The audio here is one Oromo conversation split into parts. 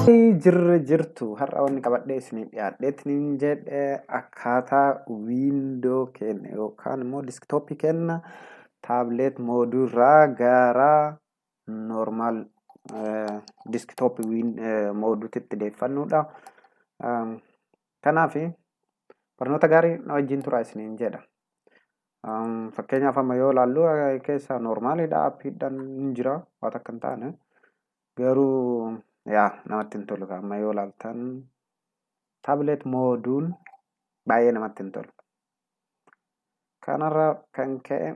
Jirtu har'a wanni qabadhee isiniif dhiyaadheetiin jedhe akkaataa wiindoo keenya yookaan immoo diskitooppii keenya taabileet mooduu irraa gara noormaal diskitooppii mooduutti deeffannudha. Kanaaf barnoota gaarii na wajjin turaa isiniin jedha. Fakkeenyaaf amma yoo ilaallu keessa noormaaliidha appiidhaan hin jira waan akka hin taane garuu namatti hin tolu amma yoo ilaaltan taabileet mooduun baay'ee namatti hin tolu. Kanarra kan ka'e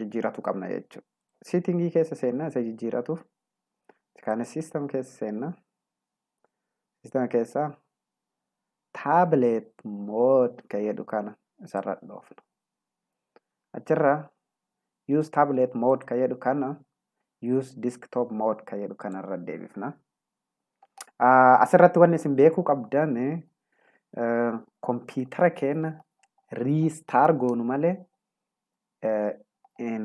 jijjiiratu qabna jechuudha. Siitingii keessa seenna isa jijjiiratuuf kan siistem keessa seenna. Siistema keessa taabileet mood kan jedhu kana isarra dhoofna. Achirra use taabileet mood kan jedhu kana use desktop mode kan jedhu kanarra deebifna. Asirratti wanni isin beekuu qabdan kompiitara keenya riistar goonu malee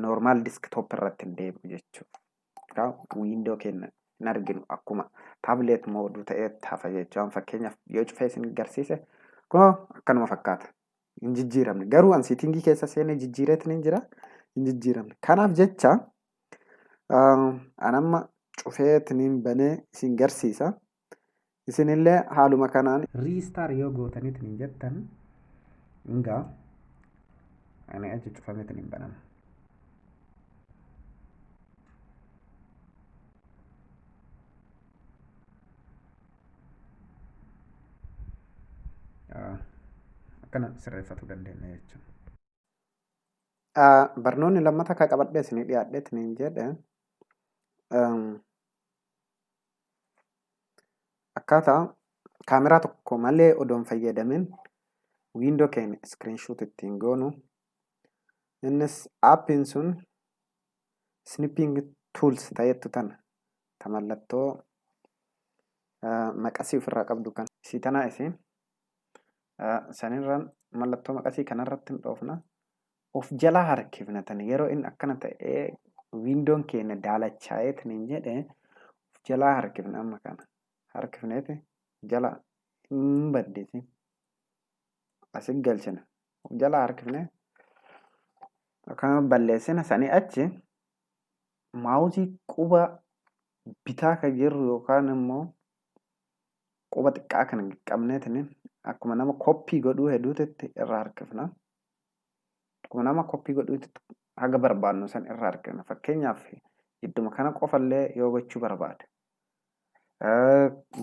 noormaal diskitoop irratti hin deebi'u jechuudha. Wiindoo keenya hin arginu akkuma taabileet mooduu ta'ee hafa jechuudha. Fakkeenyaaf yoo cufee isin agarsiise kun akkanuma fakkaata. Hin jijjiiramne garuu an siitingii keessa seenee jijjiireetiin hin jira hin jijjiiramne. Kanaaf jecha anamma cufeetiin banee isin agarsiisa. Isinillee haaluma kanaan riistar yoo gootaniitiin hin jettan egaa ani achi cufameetiin hin banan. Akkana sirreeffachuu dandeenya jechuudha. Barnoonni lammata akka qabadhee isinii dhiyaadheetiin hin jedhe akkaataa kaameraa tokko malee odoon fayyadamin wiindoo keenya iskiriinshuut ittiin goonu. Innis aappiin sun snipping tools ta'etu tana ta mallattoo maqasii ofirraa qabdu kan isii tanaa isin sanirraan mallattoo maqasii kanarratti hin dhoofna. Of jalaa harkifna tan yeroo inni akkana ta'ee wiindoon keenya daalachaa'eetiin hin jedhe of jalaa harkifna amma kana. Harkifneeti jala hin baddisi asin galchina of jala harkifne akkana balleessina sanii achi maawuzii quba bitaa kan jirru yookaan immoo quba xiqqaa kana qabneetiin akkuma nama koppii godhuu hedduutti irra harkifna. Akkuma nama koppii godhuutti haga barbaadnu san irra harkifna. Fakkeenyaaf idduma kana qofallee yoo gochuu barbaade.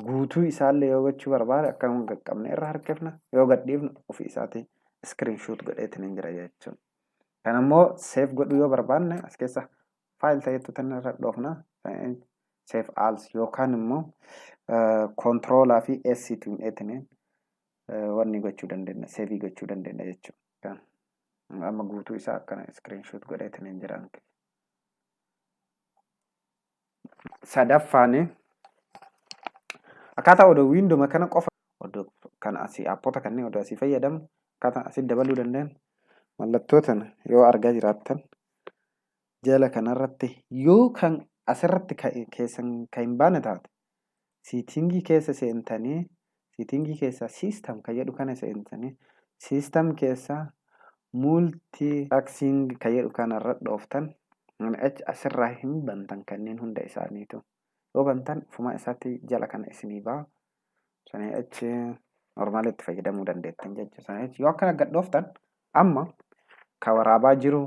Guutuu isaallee yoo gochuu barbaade akkanuma qaqqabne irra harkifna. Yoo gadhiifnu ofii isaatii iskiriinshuut godheetiin hin jira jechuudha. Kan immoo seef godhuu yoo barbaanne as keessa faayil ta'etu tan irra dhoofna. Seef aals yookaan immoo koontiroolaa fi eessiitiin eetiin wanni gochuu dandeenya seefii gochuu dandeenya jechuudha. Amma guutuu isaa akkana iskiriinshuut godheetiin hin jiran. Sadaffaani akkaataa odoo wiindooma kana qofa odoo kana asii aappota kanneen odoo asii fayyadamu akkaataa asii dabaluu dandeenyu mallattoo tana yoo argaa jiraattan jala kanarratti yoo kan asirratti keessan kan hin baane taate siitingii keessa seentanii siitingii keessa siistem kan jedhu kana seentanii siistem keessa multitasking kan jedhu kanarra dhooftan asirraa hin bantan kanneen hunda isaaniitu. Yoo bantan fuma isaatti jala kana isinii ba'a. Sanii achi normaalitti fayyadamuu dandeettan jechuudha. Sanii achi yoo akkana gad dhooftan amma ka waraabaa jiru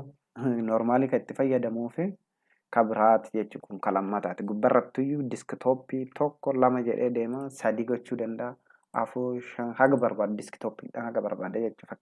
normaalii kan itti fayyadamuu fi ka biraati jechuudha. Kun ka lammataati. Gubbarrattuyyuu diskitooppii tokko lama jedhee deema sadii gochuu danda'a. Afur shan haga barbaade diskitooppiidhaan haga barbaade jechuudha.